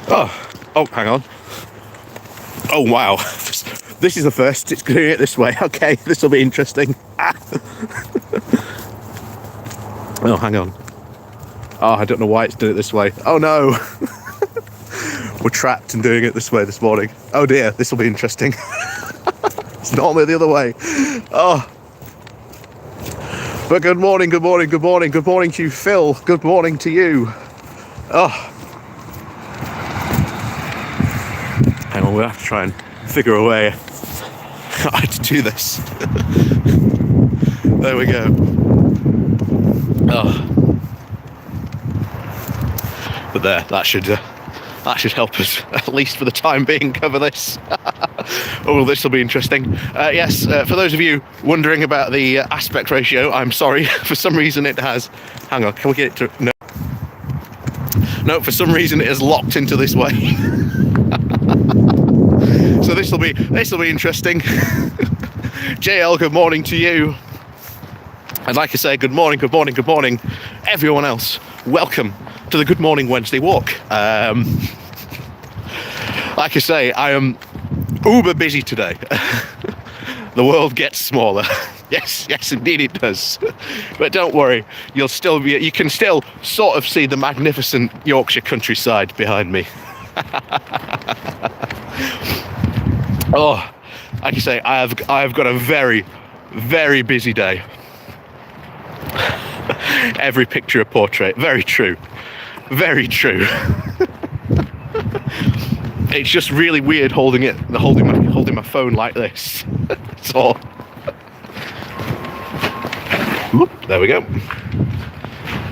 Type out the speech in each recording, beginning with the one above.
Oh, hang on. Oh, wow. This is the first. It's doing it this way. Okay, this will be interesting. Oh, hang on. Oh, I don't know why it's doing it this way. Oh, no. We're trapped in doing it this way this morning. Oh, dear. This will be interesting. It's normally the other way. Oh. But good morning, good morning, good morning. Good morning to you, Phil. Good morning to you. Oh. Hang on, we'll have to try and figure a way how to do this. There we go. Oh. But there, that should help us, at least for the time being, cover this. Oh, this will be interesting. Yes, for those of you wondering about the aspect ratio, I'm sorry. For some reason it has... Hang on, can we get it to... No. No, for some reason it has locked into this way. So this will be interesting. JL, good morning to you. I'd like to say good morning, good morning, good morning, everyone else. Welcome to the Good Morning Wednesday walk. Like I say, I am uber busy today. The world gets smaller. Yes, indeed it does. But don't worry, you can still sort of see the magnificent Yorkshire countryside behind me. Oh, like I say, I have got a very, very busy day. Every picture a portrait. Very true. Very true. It's just really weird holding my phone like this. So there we go.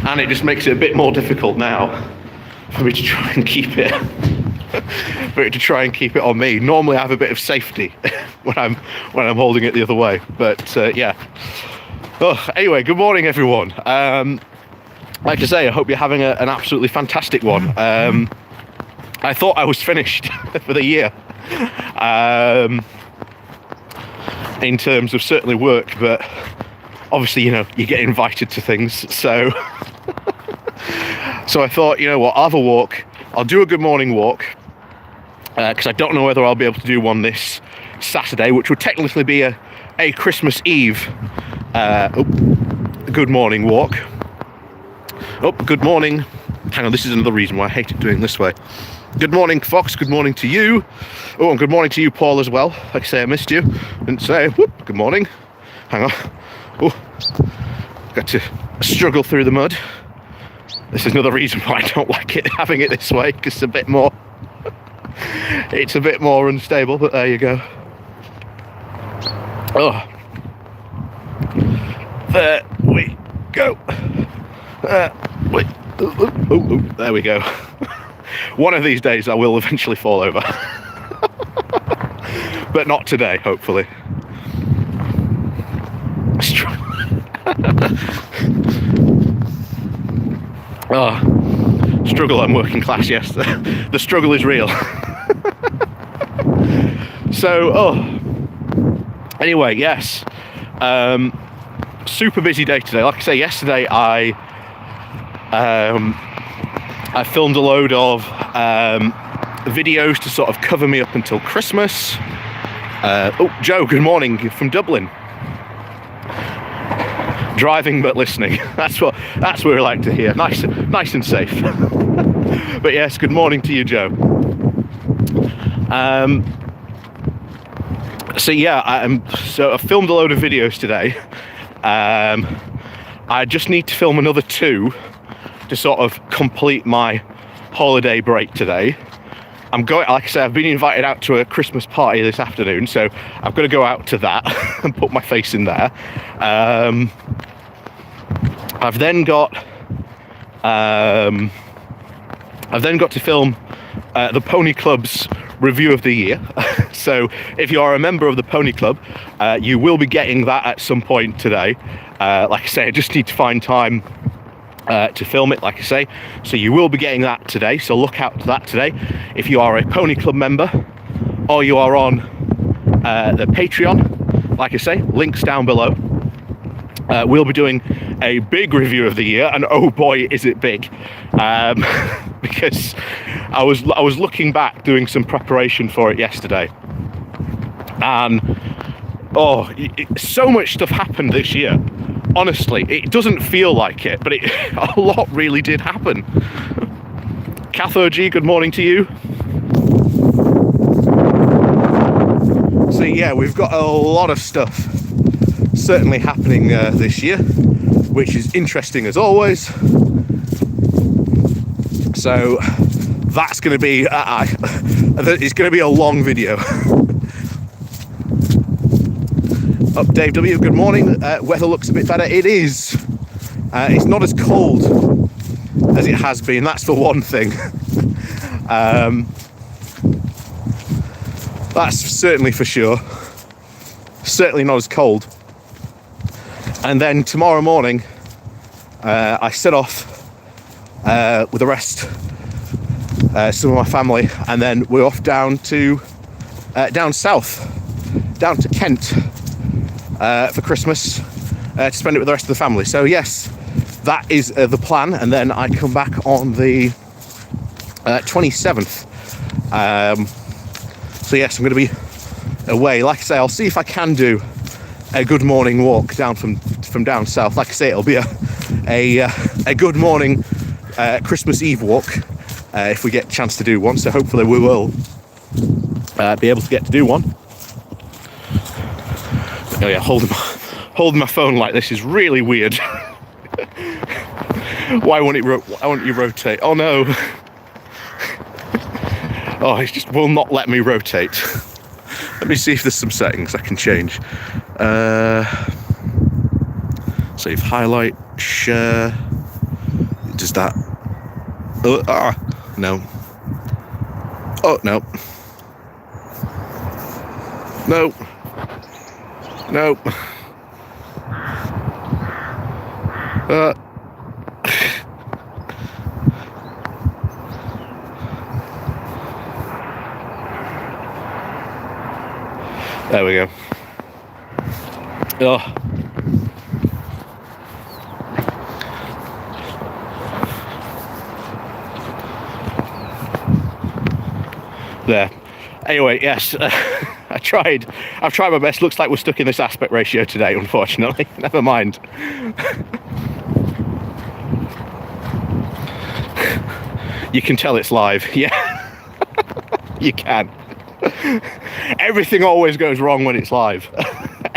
And it just makes it a bit more difficult now for me to try and keep it on me. Normally I have a bit of safety when I'm holding it the other way. But yeah. Oh, anyway, good morning everyone. Like I say, I hope you're having an absolutely fantastic one. I thought I was finished for the year, in terms of certainly work, but obviously, you get invited to things, so I thought, you know what, I'll have a walk. I'll do a good morning walk, because I don't know whether I'll be able to do one this Saturday, which would technically be a Christmas Eve good morning walk. Oh, good morning. Hang on, this is another reason why I hated doing this way. Good morning, Fox. Good morning to you. Oh, and good morning to you, Paul, as well. Like I say, I missed you. Didn't say, whoop, good morning. Hang on. Oh, got to struggle through the mud. This is another reason why I don't like it, having it this way, because it's a bit more unstable, but there you go. Oh. There we go. Wait. Oh, there we go. One of these days I will eventually fall over. But not today, hopefully. Oh, struggle, I'm working class, yes. The struggle is real. So, anyway, yes. Super busy day today. Like I say, yesterday I filmed a load of videos to sort of cover me up until Christmas. Joe, good morning from Dublin. Driving but listening. That's what we like to hear. Nice and safe. But yes, good morning to you, Joe. So yeah, I filmed a load of videos today. I just need to film another 2 to sort of complete my holiday break today. I'm going, like I say, I've been invited out to a Christmas party this afternoon, so I've got to go out to that and put my face in there. I've then got to film the Pony Club's review of the year. So if you are a member of the Pony Club, you will be getting that at some point today. Like I say, I just need to find time to film it, like I say. So you will be getting that today, so look out to that today. If you are a Pony Club member, or you are on the Patreon, like I say, links down below. We'll be doing a big review of the year, and oh boy is it big, because I was looking back, doing some preparation for it yesterday, and so much stuff happened this year. Honestly, it doesn't feel like it, but a lot really did happen. Catho G, good morning to you. So yeah, we've got a lot of stuff certainly happening this year, which is interesting as always. So that's going to be it's going to be a long video. Up Dave W, good morning. Weather looks a bit better. It is. It's not as cold as it has been, that's for one thing. That's certainly for sure. Certainly not as cold. And then tomorrow morning, I set off with the rest, some of my family, and then we're off down to down south, down to Kent for Christmas, to spend it with the rest of the family. So yes, that is the plan, and then I come back on the 27th. So yes, I'm going to be away. Like I say, I'll see if I can do a good morning walk down from down south. Like I say, it'll be a good morning Christmas Eve walk if we get a chance to do one. So hopefully we will be able to get to do one. Oh yeah, holding my phone like this is really weird. Why won't you rotate? Oh no. Oh, it just will not let me rotate. Let me see if there's some settings I can change. Save highlight, share. Does that? No. Oh, no. No. No. There we go. Oh. There. Anyway, yes, I've tried my best. Looks like we're stuck in this aspect ratio today, unfortunately. Never mind. You can tell it's live, yeah. You can. Everything always goes wrong when it's live.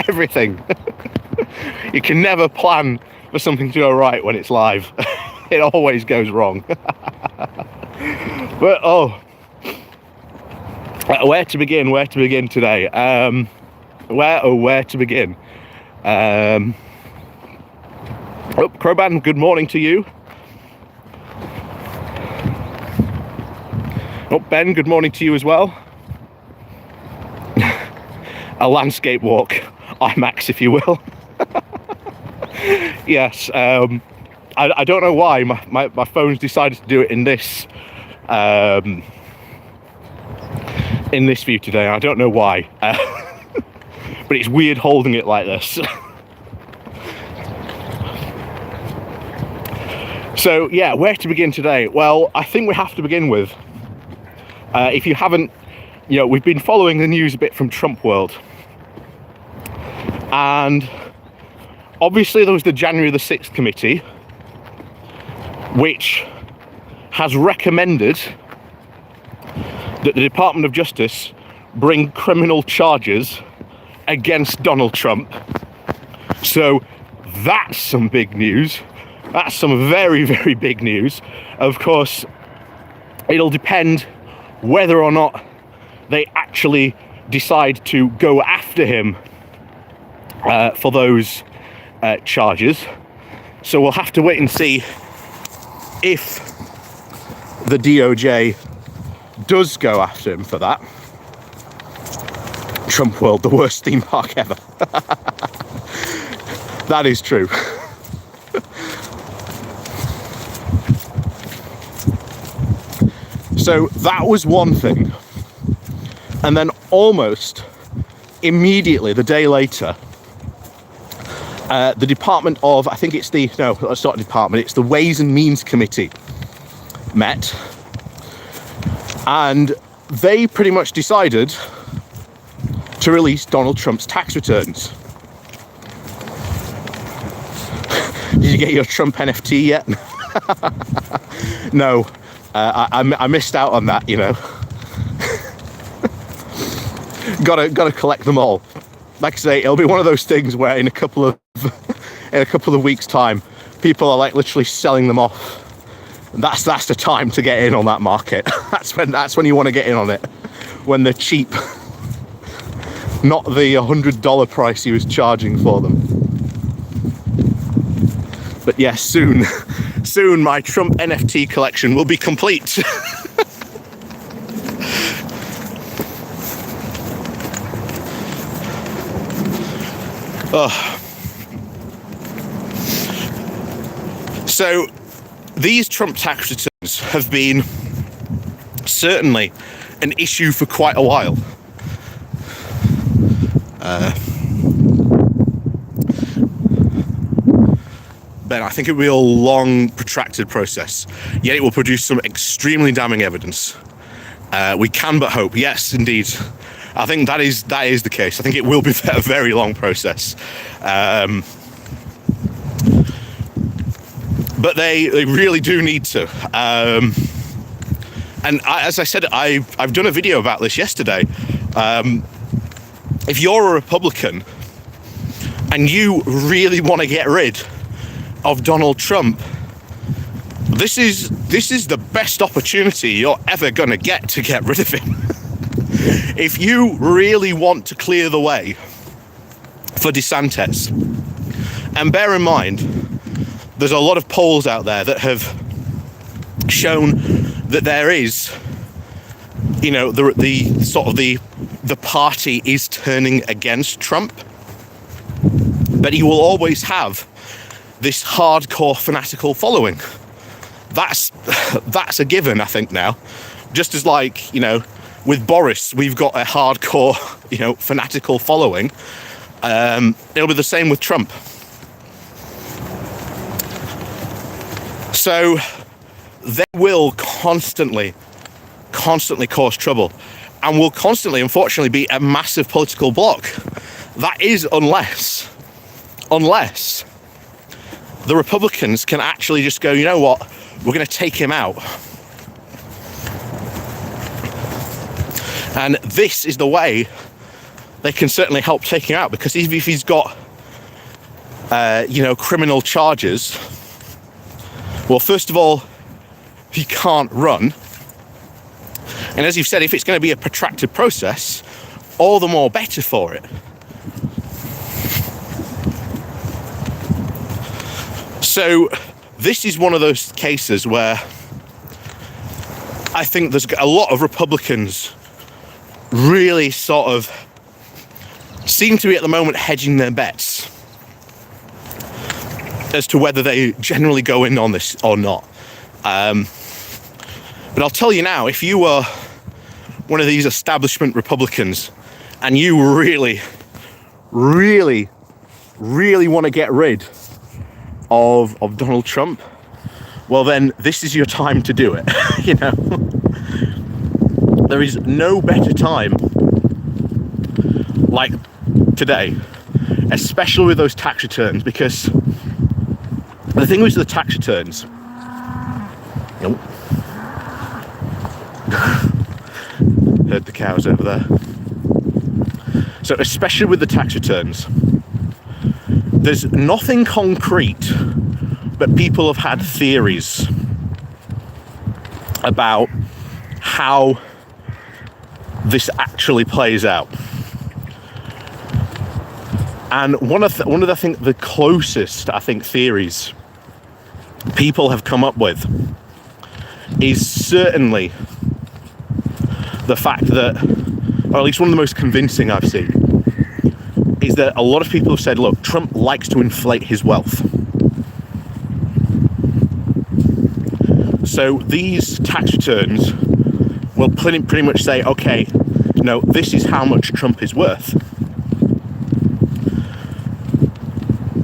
Everything. You can never plan for something to go right when it's live. It always goes wrong. But where to begin today? Where to begin? Crowban, good morning to you. Ben, good morning to you as well. A landscape walk, IMAX if you will. Yes, I don't know why my phone's decided to do it in this view today. I don't know why, but it's weird holding it like this. So yeah, where to begin today? Well, I think we have to begin with, if you haven't, we've been following the news a bit from Trump world, and obviously there was the January the 6th committee, which has recommended that the Department of Justice bring criminal charges against Donald Trump. So that's some big news. That's some very, very big news. Of course, it'll depend whether or not they actually decide to go after him for those charges. So we'll have to wait and see if the DOJ does go after him for that. Trump World, the worst theme park ever. That is true. So that was one thing. And then almost immediately, the day later, the Department of, I think it's the, no, it's not a department, it's the Ways and Means Committee met. And they pretty much decided to release Donald Trump's tax returns. Did you get your Trump NFT yet? No, I missed out on that, you know. Gotta collect them all. Like I say, it'll be one of those things where in a couple of weeks' time, people are like literally selling them off. That's the time to get in on that market. That's when you want to get in on it, when they're cheap, not the $100 price he was charging for them. But yes, soon my Trump NFT collection will be complete. Oh. So these Trump tax returns have been certainly an issue for quite a while. But I think it will be a long, protracted process. Yet it will produce some extremely damning evidence. We can but hope. Yes, indeed. I think that is the case. I think it will be a very long process. But they really do need to. And as I said, I've done a video about this yesterday. If you're a Republican and you really want to get rid of Donald Trump, this is the best opportunity you're ever going to get rid of him. If you really want to clear the way for DeSantis, and bear in mind, there's a lot of polls out there that have shown that there is, you know, the party is turning against Trump, but he will always have this hardcore fanatical following. That's a given, I think, now. Just as, like, you know, with Boris, we've got a hardcore, you know, fanatical following. It'll be the same with Trump. So they will constantly cause trouble, and will constantly, unfortunately, be a massive political bloc. That is unless the Republicans can actually just go, you know what, we're going to take him out. And this is the way they can certainly help take him out, because even if he's got, you know, criminal charges, well, first of all, he can't run. And as you've said, if it's going to be a protracted process, all the more better for it. So this is one of those cases where I think there's a lot of Republicans really sort of seem to be at the moment hedging their bets as to whether they generally go in on this or not. But I'll tell you now, if you were one of these establishment Republicans and you really want to get rid of Donald Trump, well, then this is your time to do it. You know, there is no better time like today, especially with those tax returns, because the thing with the tax returns, nope. Heard the cows over there. So especially with the tax returns, there's nothing concrete, but people have had theories about how this actually plays out. And one of the closest, I think, theories people have come up with is certainly the fact that, or at least one of the most convincing I've seen, is that a lot of people have said, look, Trump likes to inflate his wealth. So these tax returns will pretty much say, okay, no, this is how much Trump is worth.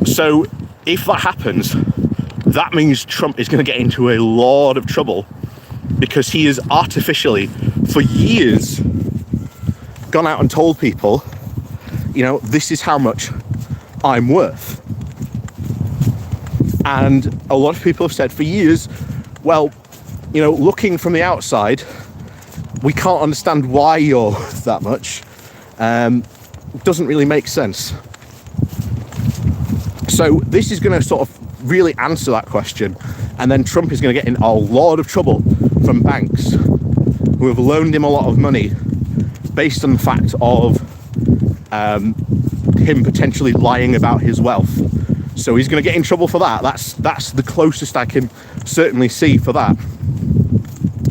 So if that happens, that means Trump is going to get into a lot of trouble, because he is artificially for years gone out and told people, you know, this is how much I'm worth. And a lot of people have said for years, well, you know, looking from the outside, we can't understand why you're worth that much. Doesn't really make sense. So this is going to sort of really answer that question, and then Trump is going to get in a lot of trouble from banks who have loaned him a lot of money based on the fact of him potentially lying about his wealth. So he's going to get in trouble for that. That's the closest I can certainly see for that.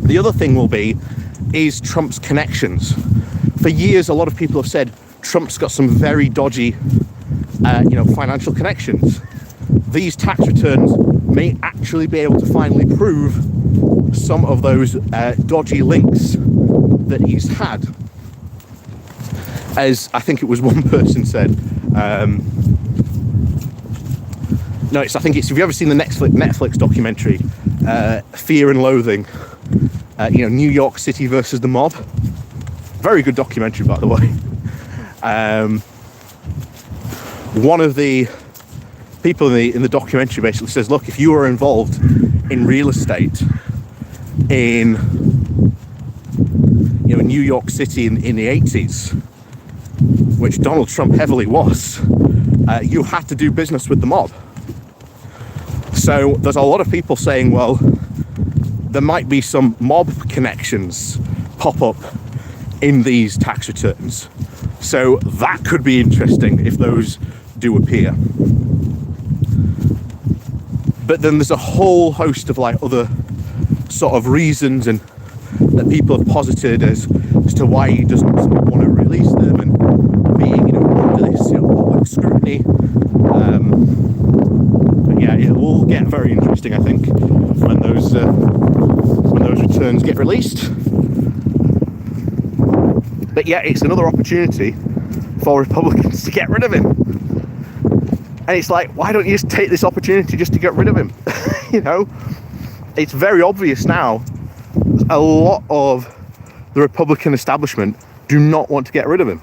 The other thing will be is Trump's connections. For years, a lot of people have said Trump's got some very dodgy, financial connections. These tax returns may actually be able to finally prove some of those dodgy links that he's had. As I think it was one person said, have you ever seen the Netflix documentary, Fear and Loathing, New York City versus the mob? Very good documentary, by the way. One of the people in the documentary basically says, look, if you were involved in real estate in New York City in the 80s, which Donald Trump heavily was, you had to do business with the mob. So there's a lot of people saying, well, there might be some mob connections pop up in these tax returns. So that could be interesting if those do appear. But then there's a whole host of like other sort of reasons and that people have posited as to why he doesn't want to release them, and being under this public scrutiny. But yeah, it will get very interesting, I think, when those returns get released. But yeah, it's another opportunity for Republicans to get rid of him. And it's like, why don't you just take this opportunity just to get rid of him? It's very obvious now. A lot of the Republican establishment do not want to get rid of him.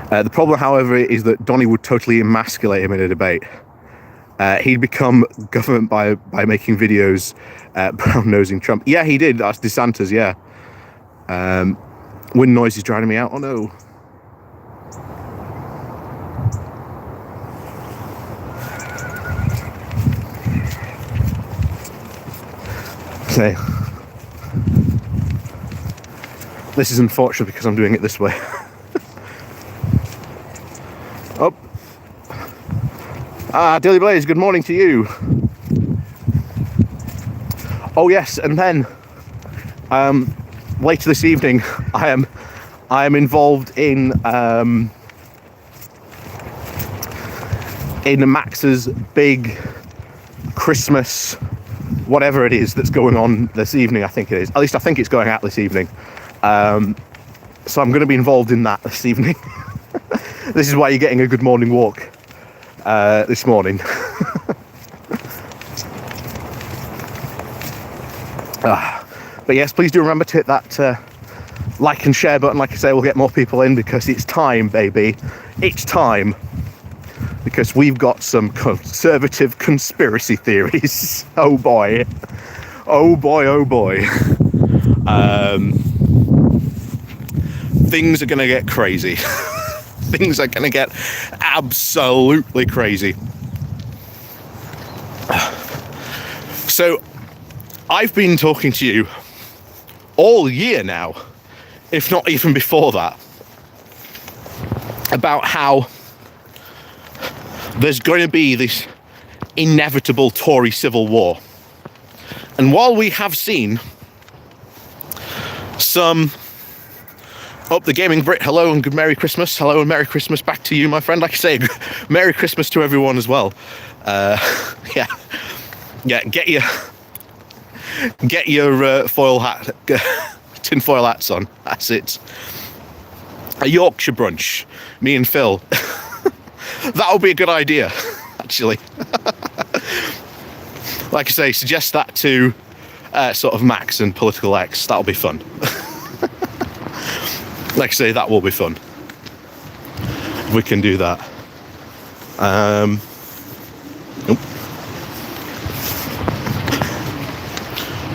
The problem, however, is that Donnie would totally emasculate him in a debate. He'd become government by making videos brown-nosing Trump. Yeah, he did. That's DeSantis, yeah. Wind noise is drowning me out. Oh, no. Okay. This is unfortunate because I'm doing it this way. Oh. Dilly Blaze, good morning to you. Oh yes, and then later this evening I am involved in Max's big Christmas whatever it is that's going on this evening. I think it is. At least I think it's going out this evening. So I'm going to be involved in that this evening. This is why you're getting a good morning walk this morning. But yes, please do remember to hit that like and share button. Like I say, we'll get more people in because it's time, baby. It's time. Because we've got some conservative conspiracy theories. Oh boy. Oh boy, oh boy. Things are going to get crazy. Things are going to get absolutely crazy. So, I've been talking to you all year now, if not even before that, about how there's going to be this inevitable Tory civil war. And while we have seen some... Oh, the Gaming Brit, hello and good Merry Christmas. Hello and Merry Christmas back to you, my friend. Like I say, Merry Christmas to everyone as well. Yeah, get your foil hat, tin foil hats on. That's it. A Yorkshire brunch, me and Phil. That'll be a good idea. actually. Like I say, suggest that to sort of Max and Political X. That'll be fun. Like I say, that will be fun. We can do that. Nope.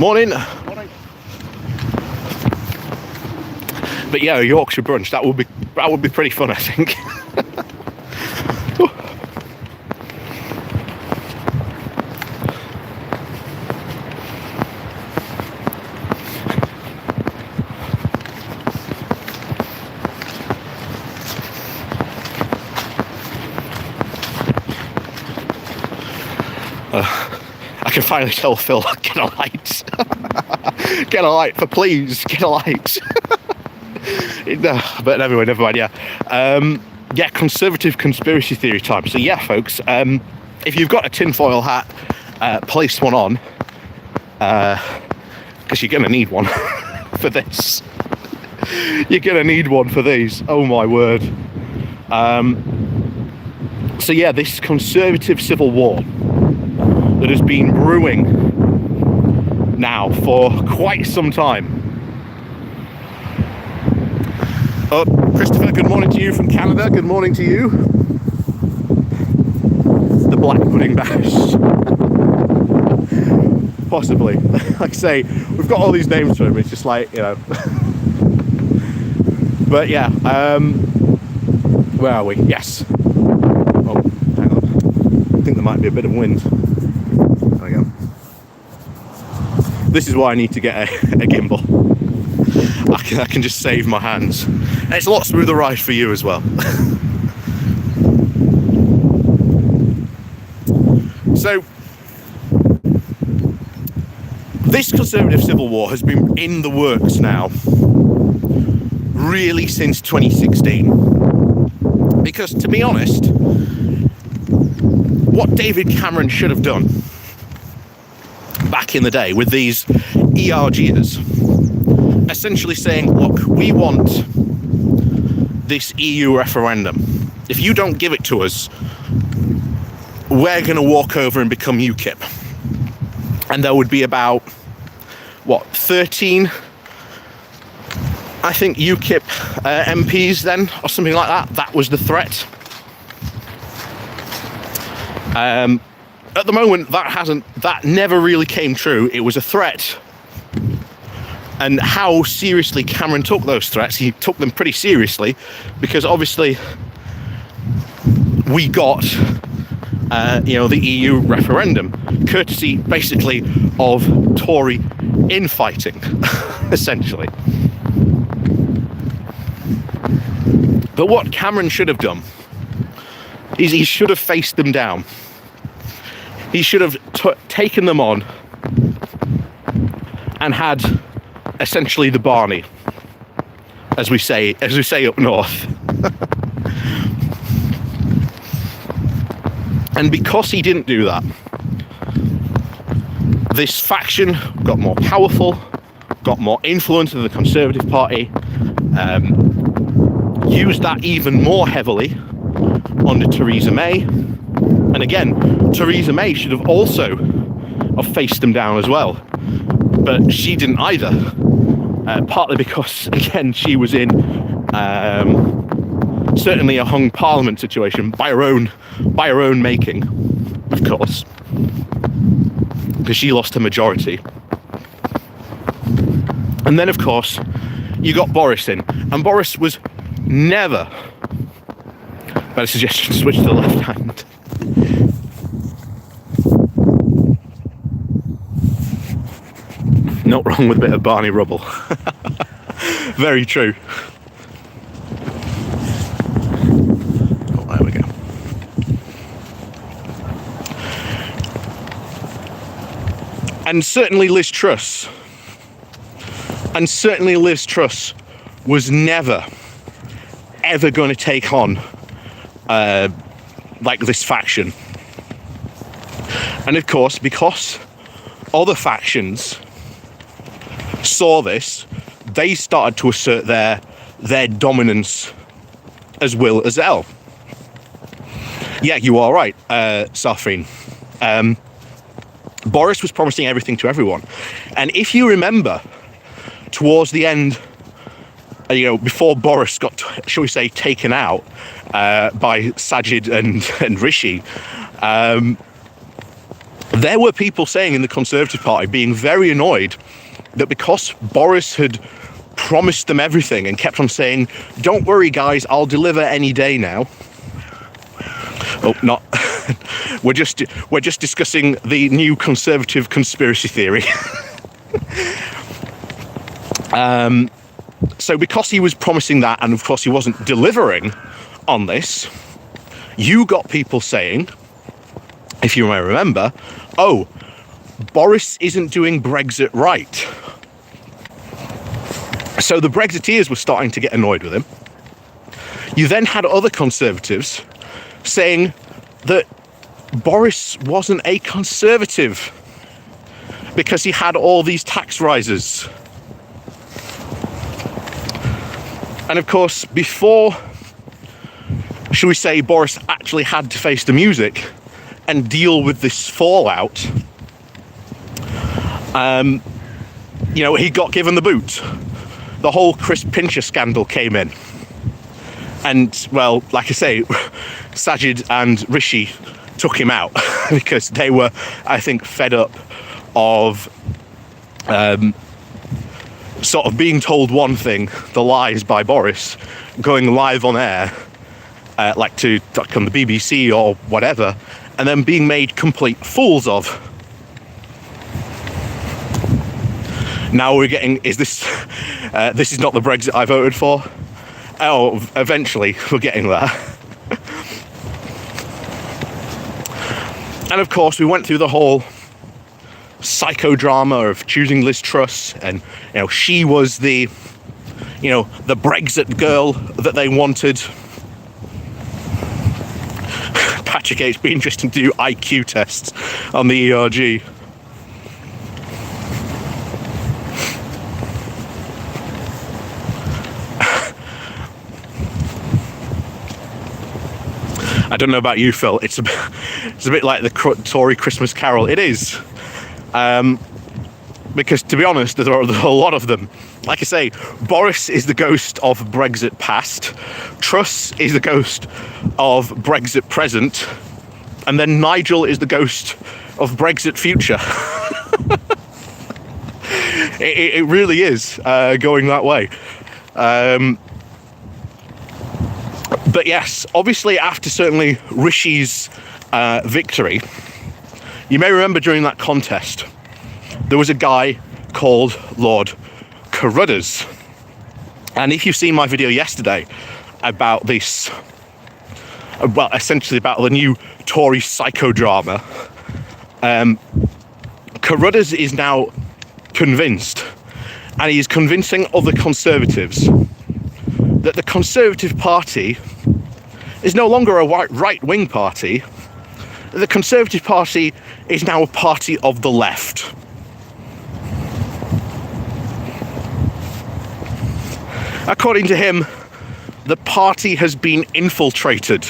Morning. Morning. But yeah, a Yorkshire brunch, that would be pretty fun, I think. I can finally tell Phil, get a light. Get a light, for please, get a light. But anyway, never mind, yeah. Yeah, conservative conspiracy theory time. So yeah, folks, if you've got a tinfoil hat, place one on, because you're going to need one for this. You're going to need one for these, oh my word. So yeah, this conservative civil war that has been brewing now for quite some time. Oh, Christopher, good morning to you from Canada. Good morning to you. The black pudding bash. Possibly. Like I say, we've got all these names for him. It's just like, you know. But yeah, where are we? Yes. Oh, hang on. I think there might be a bit of wind. There we go. This is why I need to get a gimbal. I can just save my hands. And it's a lot smoother ride for you as well. So, this conservative civil war has been in the works now, really since 2016. Because, to be honest, what David Cameron should have done back in the day with these ERGers, essentially saying, look, we want this EU referendum. If you don't give it to us, we're going to walk over and become UKIP. And there would be about, 13, I think, UKIP MPs then, or something like that. That was the threat. At the moment, that never really came true. It was a threat. And how seriously Cameron took those threats, he took them pretty seriously, because obviously we got, the EU referendum, courtesy basically of Tory infighting, essentially. But what Cameron should have done is he should have faced them down. He should have taken them on and had essentially the Barney, as we say up north. And because he didn't do that, this faction got more powerful, got more influence in the Conservative Party, used that even more heavily under Theresa May. And again, Theresa May should have also faced them down as well, but she didn't either. Partly because, again, she was in certainly a hung parliament situation by her own making, of course, because she lost her majority. And then, of course, you got Boris in, and Boris was never. Better suggestion: switch to the left hand. Not wrong with a bit of Barney rubble. Very true. Oh, there we go. And certainly Liz Truss was never, ever going to take on like this faction. And of course, because other factions saw this, they started to assert their dominance as well. Yeah, you are right, Safin. Boris was promising everything to everyone. And if you remember, towards the end, before Boris got, shall we say, taken out by Sajid and Rishi, there were people saying in the Conservative Party, being very annoyed that because Boris had promised them everything and kept on saying, don't worry guys, I'll deliver any day now. Oh, not. We're just discussing the new Conservative conspiracy theory. So because he was promising that, and of course he wasn't delivering on this, you got people saying, if you may remember, oh, Boris isn't doing Brexit right. So the Brexiteers were starting to get annoyed with him. You then had other Conservatives saying that Boris wasn't a Conservative because he had all these tax rises. And of course, before, shall we say, Boris actually had to face the music and deal with this fallout, he got given the boot. The whole Chris Pincher scandal came in. And, well, like I say, Sajid and Rishi took him out because they were, I think, fed up of sort of being told one thing, the lies by Boris, going live on air, like on the BBC or whatever, and then being made complete fools of. Now we're getting, this is not the Brexit I voted for? Oh, eventually we're getting there. And of course we went through the whole psychodrama of choosing Liz Truss, and she was the the Brexit girl that they wanted. Patrick, it'd be interesting to do IQ tests on the ERG. I don't know about you, Phil. It's a bit like the Tory Christmas Carol. It is. Because to be honest, there are a lot of them. Like I say, Boris is the ghost of Brexit past, Truss is the ghost of Brexit present, and then Nigel is the ghost of Brexit future. it really is going that way. But yes, obviously after certainly Rishi's victory, you may remember during that contest, there was a guy called Lord Carruthers. And if you've seen my video yesterday about this, well, essentially about the new Tory psychodrama, Carruthers is now convinced, and he is convincing other Conservatives, that the Conservative Party is no longer a right-wing party. The Conservative Party is now a party of the left. According to him, the party has been infiltrated.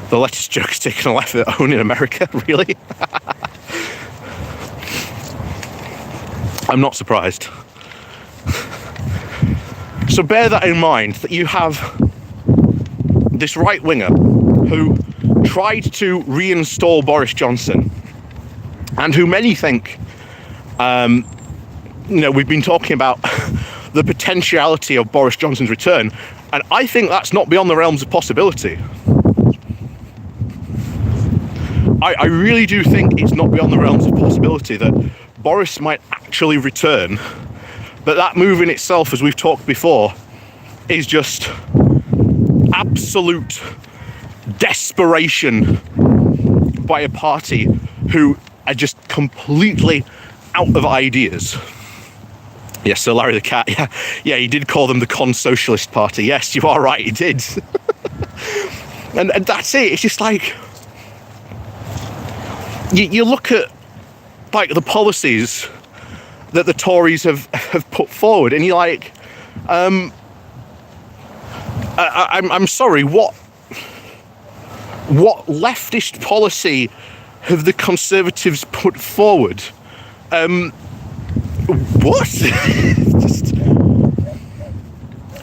The lettuce joke's taken a life of its own in America, really? I'm not surprised. So bear that in mind, that you have this right-winger who tried to reinstall Boris Johnson, and who many think, we've been talking about the potentiality of Boris Johnson's return, and I think that's not beyond the realms of possibility. I really do think it's not beyond the realms of possibility that Boris might actually return, but that move in itself, as we've talked before, is just absolute desperation by a party who are just completely out of ideas. Yes, so Larry the Cat, yeah, he did call them the Con-Socialist Party. Yes, you are right, he did. and that's it. It's just like, you look at like the policies that the Tories have put forward. And you're like, I'm sorry, what leftist policy have the Conservatives put forward? What?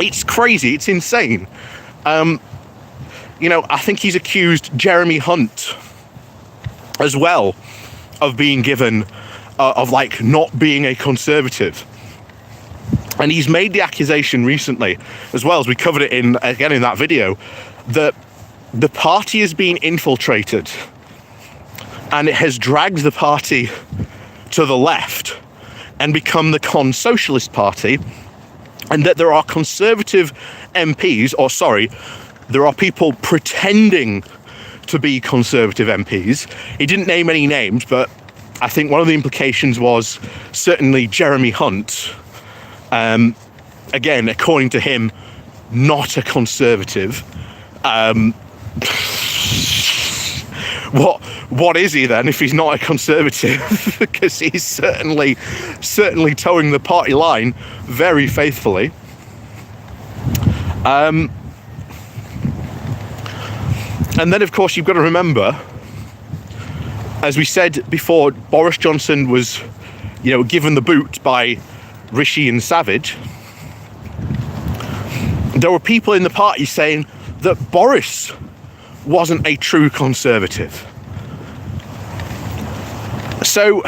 It's crazy, it's insane. I think he's accused Jeremy Hunt as well of being given, of like not being a Conservative. And he's made the accusation recently, as well as we covered it in that video, that the party has been infiltrated and it has dragged the party to the left and become the Con-Socialist Party, and that there are Conservative MPs, there are people pretending to be Conservative MPs. He didn't name any names, but I think one of the implications was certainly Jeremy Hunt. Again, according to him, not a Conservative. What is he then if he's not a Conservative? Because he's certainly towing the party line very faithfully. And then, of course, you've got to remember, as we said before, Boris Johnson was, given the boot by Rishi and Savage. There were people in the party saying that Boris wasn't a true Conservative. So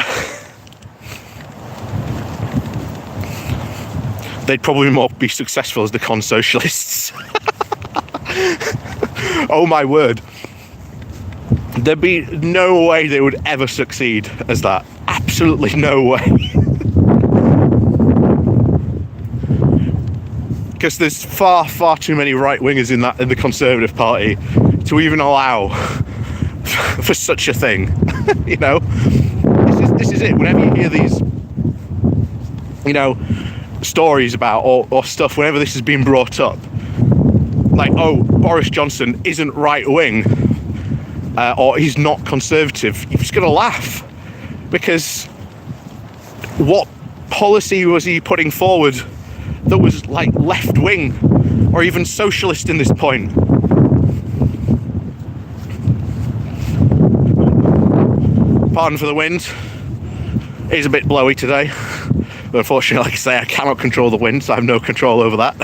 they'd probably more be successful as the Con-Socialists. Oh my word. There'd be no way they would ever succeed as that. Absolutely no way. Because there's far, far too many right-wingers in the Conservative Party to even allow for such a thing. This is it. Whenever you hear these, stories about or stuff, whenever this has been brought up, like, oh, Boris Johnson isn't right-wing, or he's not Conservative, you're just going to laugh. Because what policy was he putting forward that was like left-wing or even socialist in this point? Pardon for the wind. It is a bit blowy today. But unfortunately, like I say, I cannot control the wind, so I have no control over that.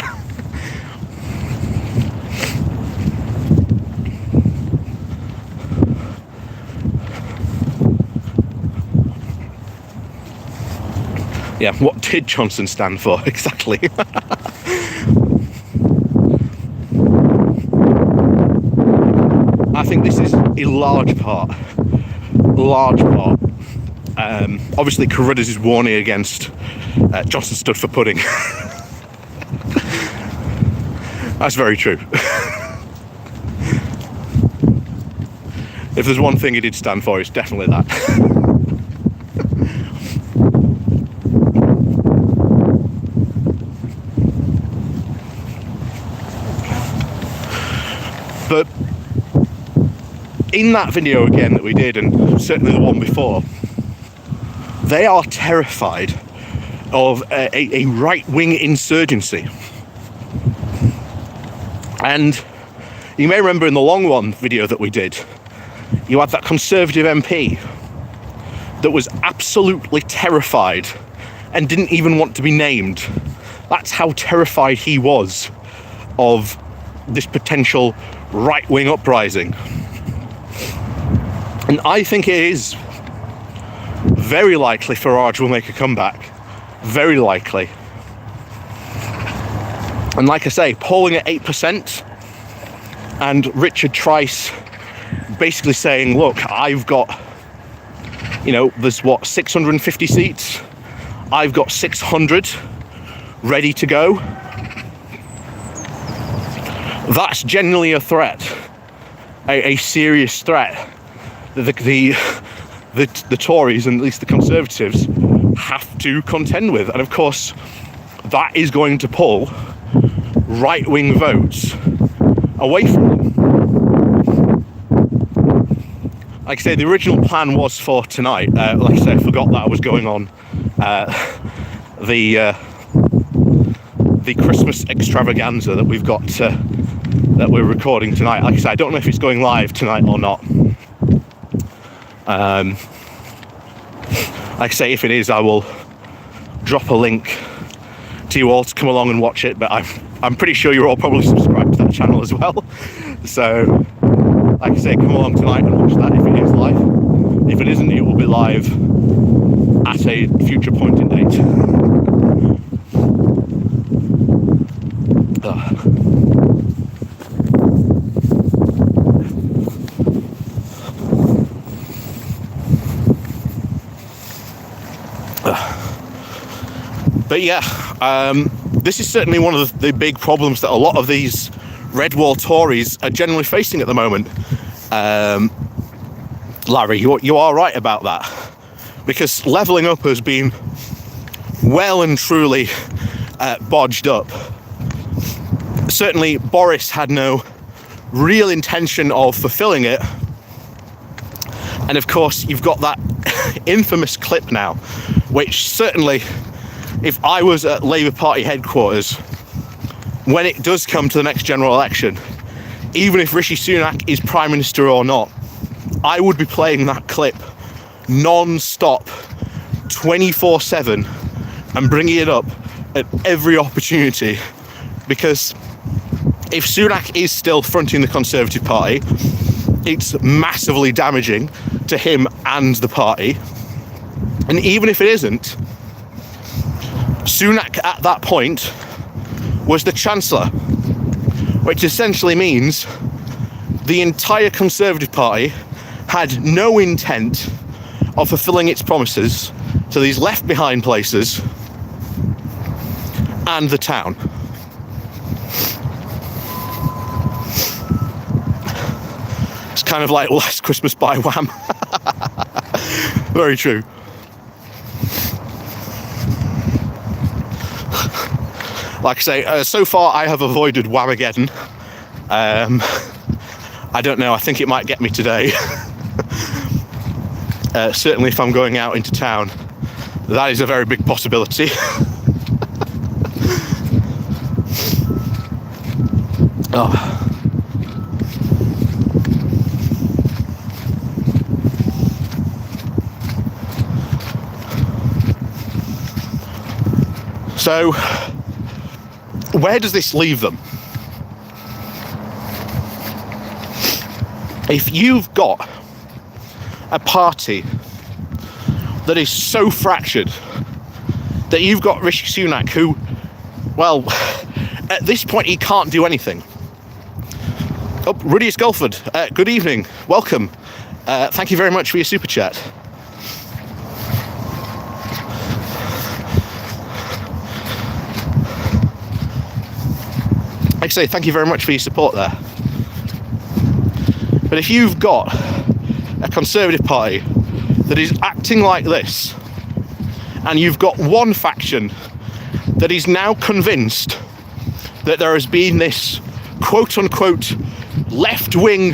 Yeah, what did Johnson stand for exactly? I think this is a large part. Obviously, Carruthers' warning against Johnson stood for pudding. That's very true. If there's one thing he did stand for, it's definitely that. But in that video again that we did, and certainly the one before, they are terrified of a right-wing insurgency. And you may remember in the long one video that we did, you had that Conservative MP that was absolutely terrified and didn't even want to be named. That's how terrified he was of this potential right-wing uprising. And I think it is very likely Farage will make a comeback. Very likely. And like I say, polling at 8%, and Richard Trice basically saying, look, I've got, there's 650 seats. I've got 600 ready to go. That's genuinely a threat, a serious threat that the Tories, and at least the Conservatives, have to contend with. And of course, that is going to pull right-wing votes away from them. Like I say, the original plan was for tonight. Like I say, I forgot that I was going on the Christmas extravaganza that we've got that we're recording tonight. Like I said, I don't know if it's going live tonight or not. Like I say, if it is, I will drop a link to you all to come along and watch it. But I'm pretty sure you're all probably subscribed to that channel as well. So, like I say, come along tonight and watch that if it is live. If it isn't, it will be live at a future point in date. But yeah, this is certainly one of the big problems that a lot of these red wall Tories are generally facing at the moment. Larry, you are right about that, because levelling up has been well and truly bodged up. Certainly Boris had no real intention of fulfilling it, and of course you've got that infamous clip now, which certainly, if I was at Labour Party headquarters when it does come to the next general election, even if Rishi Sunak is Prime Minister or not, I would be playing that clip non-stop 24/7 and bringing it up at every opportunity, because if Sunak is still fronting the Conservative Party, it's massively damaging to him and the party. And even if it isn't, Sunak at that point was the Chancellor, which essentially means the entire Conservative Party had no intent of fulfilling its promises to these left behind places and the town. It's kind of like Last Christmas by Wham. Very true. Like I say, so far I have avoided Whamageddon. I don't know, I think it might get me today. Certainly if I'm going out into town, that is a very big possibility. Oh. So, where does this leave them? If you've got a party that is so fractured that you've got Rishi Sunak, who, well, at this point he can't do anything. Oh, Rudius Golford, good evening, welcome. Thank you very much for your super chat. Like I say, thank you very much for your support there. But if you've got a Conservative Party that is acting like this, and you've got one faction that is now convinced that there has been this quote-unquote left-wing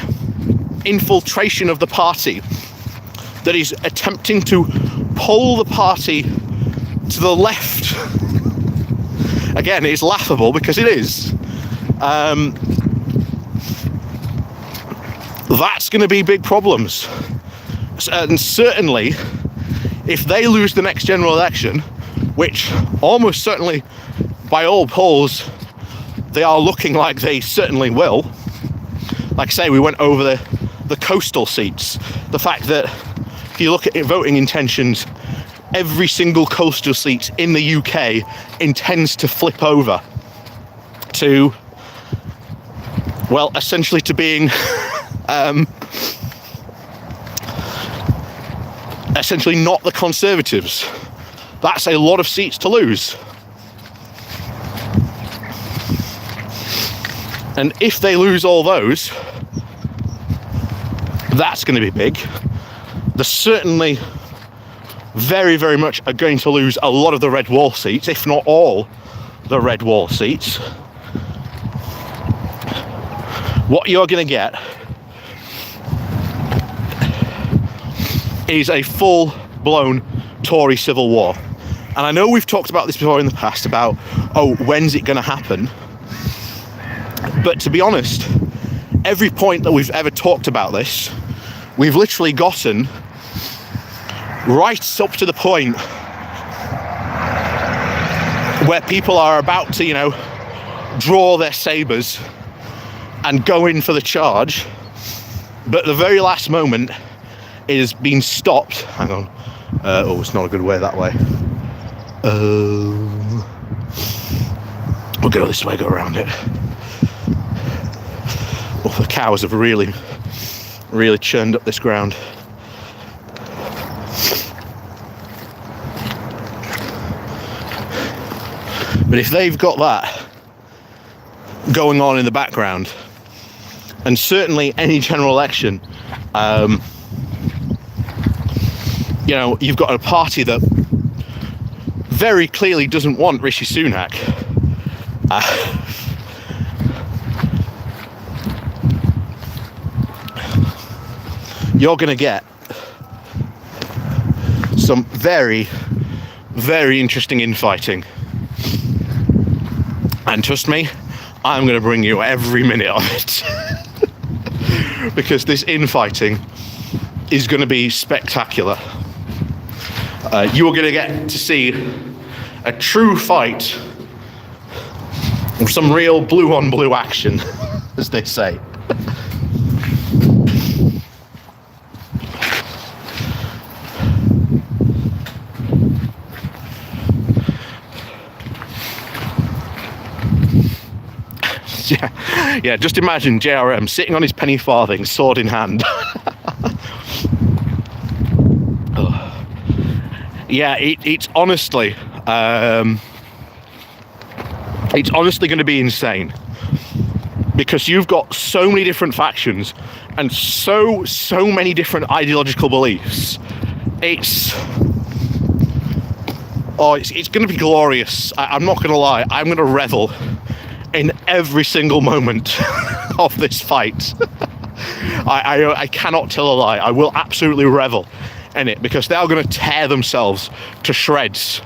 infiltration of the party that is attempting to pull the party to the left. Again, it's laughable because it is. That's going to be big problems. And certainly, if they lose the next general election, which almost certainly, by all polls, they are looking like they certainly will. Like I say, we went over the coastal seats. The fact that if you look at voting intentions, every single coastal seat in the UK intends to flip over to, well, essentially to being essentially not the Conservatives. That's a lot of seats to lose. And if they lose all those, that's going to be big. They're certainly very, very much are going to lose a lot of the red wall seats, if not all the red wall seats. What you're going to get is a full-blown Tory civil war. And I know we've talked about this before in the past about, oh, when's it going to happen? But to be honest, every point that we've ever talked about this, we've literally gotten right up to the point where people are about to, draw their sabres and go in for the charge. But the very last moment, it has been stopped. Hang on. It's not a good way that way. We'll go this way, go around it. Oh, the cows have really churned up this ground. But if they've got that going on in the background, and certainly any general election, you've got a party that very clearly doesn't want Rishi Sunak. You're going to get some very, very interesting infighting. And trust me, I'm going to bring you every minute of it. Because this infighting is going to be spectacular. You are going to get to see a true fight with some real blue on blue action, as they say. Yeah, just imagine JRM sitting on his penny farthing, sword in hand. Yeah, it's honestly going to be insane, because you've got so many different factions and so many different ideological beliefs. It's going to be glorious. I'm not going to lie. I'm going to revel in every single moment of this fight. I cannot tell a lie. I will absolutely revel in it, because they are going to tear themselves to shreds.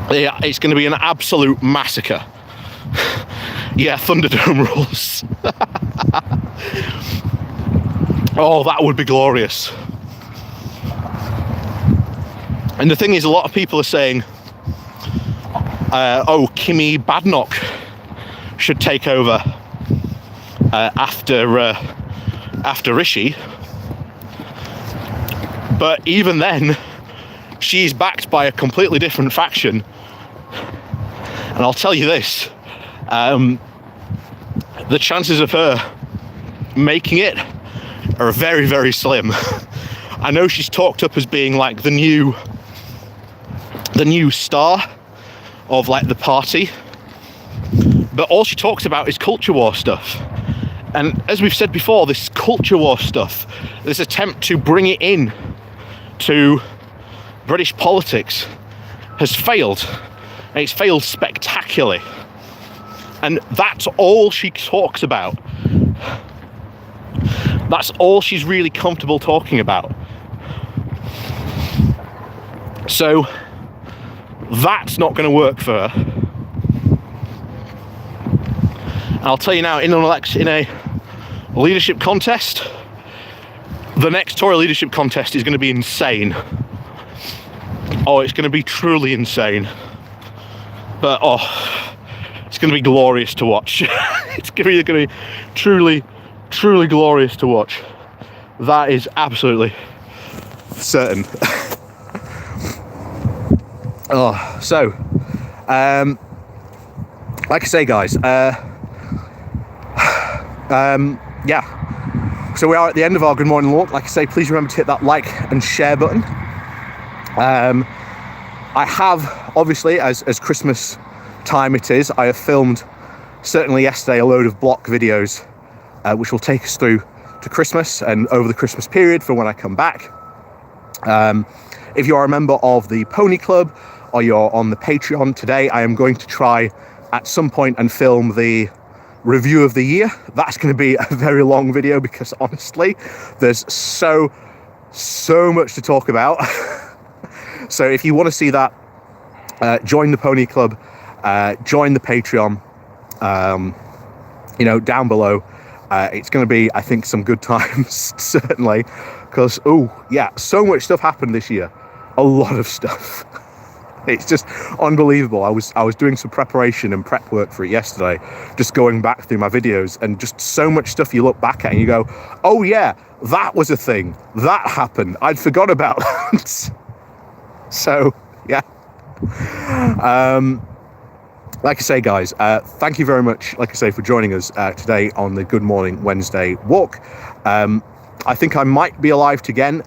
It's going to be an absolute massacre. Yeah, Thunderdome rules. Oh, that would be glorious. And the thing is, a lot of people are saying, Kimi Badnoch should take over after Rishi. But even then, she's backed by a completely different faction. And I'll tell you this, the chances of her making it are very, very slim. I know she's talked up as being like the new star of like the party, but all she talks about is culture war stuff. And as we've said before, this culture war stuff, this attempt to bring it in to British politics, has failed, and it's failed spectacularly. And that's all she talks about. That's all she's really comfortable talking about. So that's not going to work for her. And I'll tell you now, in a leadership contest, the next Tory leadership contest is going to be insane. Oh, it's going to be truly insane. But it's going to be glorious to watch. It's going to be truly, truly glorious to watch. That is absolutely certain. Like I say, guys, yeah. So we are at the end of our Good Morning Walk. Like I say, please remember to hit that like and share button. I have, obviously, as Christmas time it is, I have filmed, certainly yesterday, a load of block videos, which will take us through to Christmas and over the Christmas period for when I come back. If you are a member of the Pony Club or you're on the Patreon today, I am going to try at some point and film the review of the year. That's going to be a very long video, because honestly, there's so much to talk about. So if you want to see that, join the Pony Club, join the Patreon, down below. It's going to be, I think, some good times, certainly, because, so much stuff happened this year. A lot of stuff. It's just unbelievable. I was doing some preparation and prep work for it yesterday, just going back through my videos, and just so much stuff you look back at and you go, oh yeah, that was a thing. That happened. I'd forgot about that. So, yeah. Like I say, guys, thank you very much, like I say, for joining us today on the Good Morning Wednesday walk. I think I might be alive again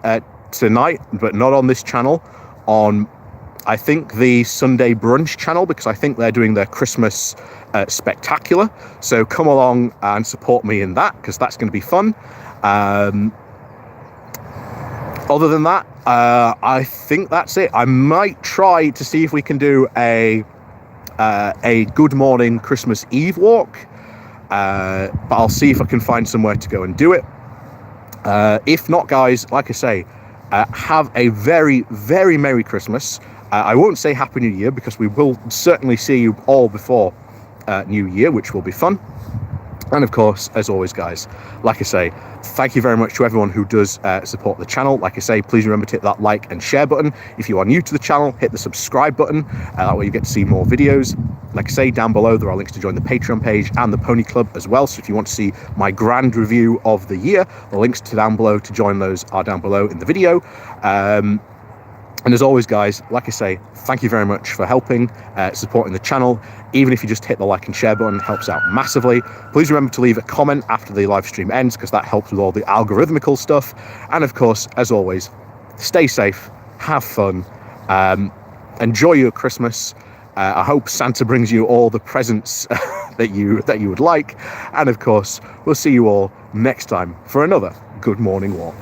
tonight, but not on this channel, on I think the Sunday brunch channel, because I think they're doing their Christmas spectacular. So come along and support me in that, because that's going to be fun. Other than that, I think that's it. I might try to see if we can do a Good Morning Christmas Eve walk, but I'll see if I can find somewhere to go and do it. If not, guys, like I say, have a very, very Merry Christmas. I won't say Happy New Year, because we will certainly see you all before New Year, which will be fun. And of course, as always, guys, like I say, thank you very much to everyone who does support the channel. Like I say, please remember to hit that like and share button. If you are new to the channel, hit the subscribe button. That way you get to see more videos. Like I say, down below, there are links to join the Patreon page and the Pony Club as well. So if you want to see my grand review of the year, the links to down below to join those are down below in the video. And as always, guys, like I say, thank you very much for helping, supporting the channel. Even if you just hit the like and share button, it helps out massively. Please remember to leave a comment after the live stream ends, because that helps with all the algorithmical stuff. And of course, as always, stay safe, have fun, enjoy your Christmas. I hope Santa brings you all the presents that you would like. And of course, we'll see you all next time for another Good Morning Walk.